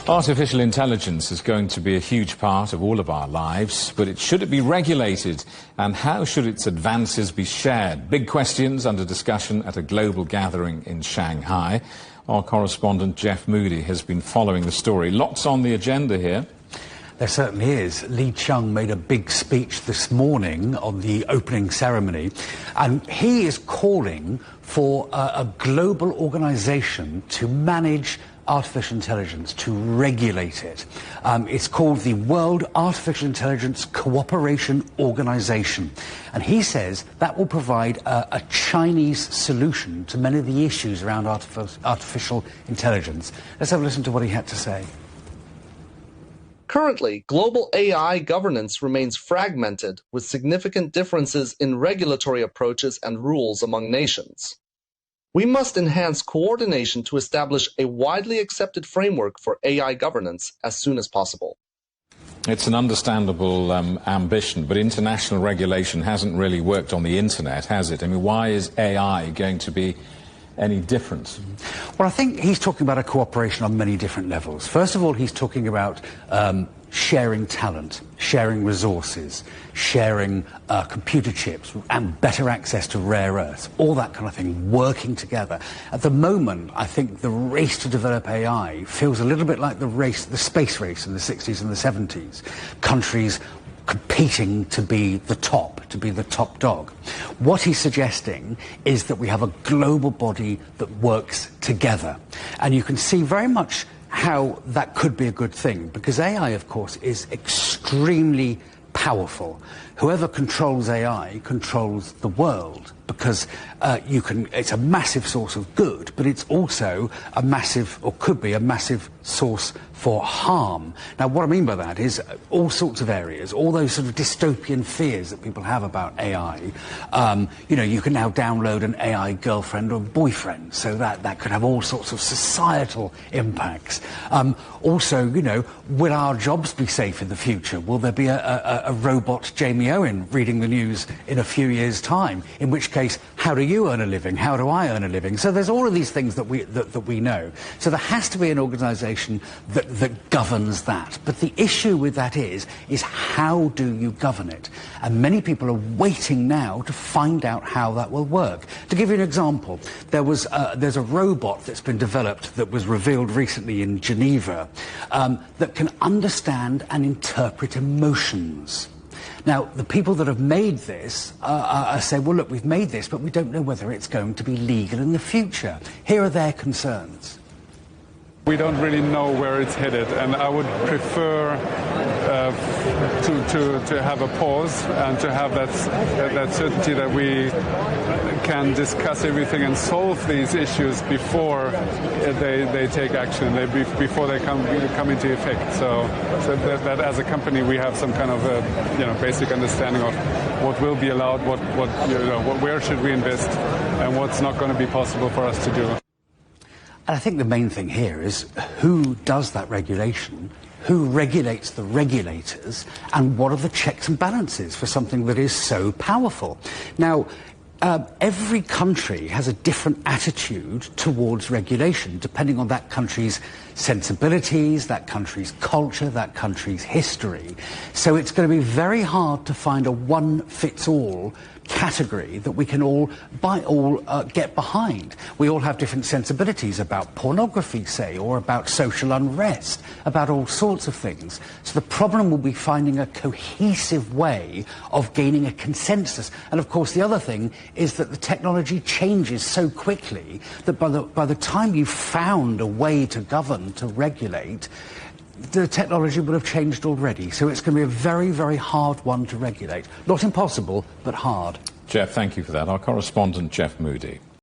Artificial intelligence is going to be a huge part of all of our lives, but should it be regulated, and how should its advances be shared? Big questions under discussion at a global gathering in Shanghai. Our correspondent Jeff Moody has been following the story. Lots on the agenda here. There certainly is. Li Chung made a big speech this morning on the opening ceremony, and he is calling for a global organization to manage artificial intelligence, to regulate it. It's called the World Artificial Intelligence Cooperation Organization. And he says that will provide a Chinese solution to many of the issues around artificial intelligence. Let's have a listen to what he had to say. Currently, global AI governance remains fragmented, with significant differences in regulatory approaches and rules among nations. We must enhance coordination to establish a widely accepted framework for AI governance as soon as possible. It's an understandable ambition, but international regulation hasn't really worked on the internet, has it? I mean, why is AI going to be any different? Well, I think he's talking about a cooperation on many different levels. First of all, he's talking about sharing talent, sharing resources, sharing computer chips and better access to rare earths, all that kind of thing, working together. At the moment, I think the race to develop AI feels a little bit like the space race in the 60s and the 70s. Countries competing to be the top dog. What he's suggesting is that we have a global body that works together. And you can see very much how that could be a good thing, because AI, of course, is extremely powerful. Whoever controls AI controls the world, because it's a massive source of good, but it's also a massive, or could be a massive source for harm. Now, what I mean by that is all sorts of areas, all those sort of dystopian fears that people have about AI. You can now download an AI girlfriend or boyfriend, so that could have all sorts of societal impacts. Also, will our jobs be safe in the future? Will there be a robot Jamie Owen reading the news in a few years' time? In which case, how do you earn a living? How do I earn a living? So there's all of these things that we know. So there has to be an organisation that governs that. But the issue with that is how do you govern it? And many people are waiting now to find out how that will work. To give you an example, there's a robot that's been developed that was revealed recently in Geneva that can understand and interpret emotions. Now, the people that have made this say, well, look, we've made this, but we don't know whether it's going to be legal in the future. Here are their concerns. We don't really know where it's headed, and I would prefer to have a pause and to have that certainty that we can discuss everything and solve these issues before they take action, before they come into effect. So that as a company we have some kind of basic understanding of what will be allowed, where should we invest, and what's not going to be possible for us to do. And I think the main thing here is who does that regulation, who regulates the regulators, and what are the checks and balances for something that is so powerful. Now, every country has a different attitude towards regulation, depending on that country's sensibilities, that country's culture, that country's history. So it's going to be very hard to find a one-fits-all category that we can all get behind. We all have different sensibilities about pornography, say, or about social unrest, about all sorts of things. So the problem will be finding a cohesive way of gaining a consensus. And of course, the other thing is that the technology changes so quickly that by the time you've found a way to govern, to regulate, the technology will have changed already. So it's going to be a very, very hard one to regulate. Not impossible, but hard. Jeff, thank you for that. Our correspondent, Jeff Moody.